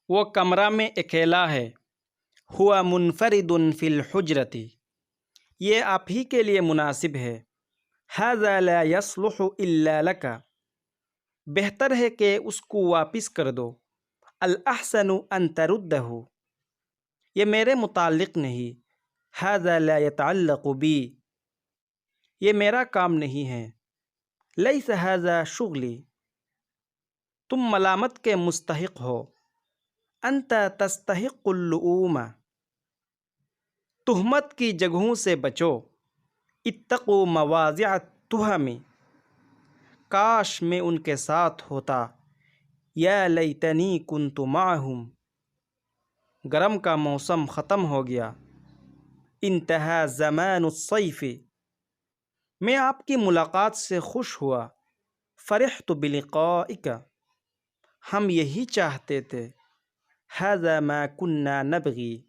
وہ کمرہ میں اکیلا ہے۔ ہوا منفرد فی الحجرۃ، یہ آپ ہی کے لیے مناسب ہے۔ ھذا لا یصلح الا لک، بہتر ہے کہ اس کو واپس کر دو۔ الاحسن ان تردہ، یہ میرے متعلق نہیں۔ ھذا لا یتعلق بی، یہ میرا کام نہیں ہے۔ لیس ھذا شغلی، تم ملامت کے مستحق ہو۔ انت تستحق اللؤم، تہمت کی جگہوں سے بچو۔ اتقوا مواضع التہم، کاش میں ان کے ساتھ ہوتا۔ یا لیتنی کنت معہم، گرم کا موسم ختم ہو گیا۔ انتہا زمان الصیف، میں آپ کی ملاقات سے خوش ہوا۔ فرحت بلقائک، ہم یہی چاہتے تھے۔ ھذا ما کنا نبغی،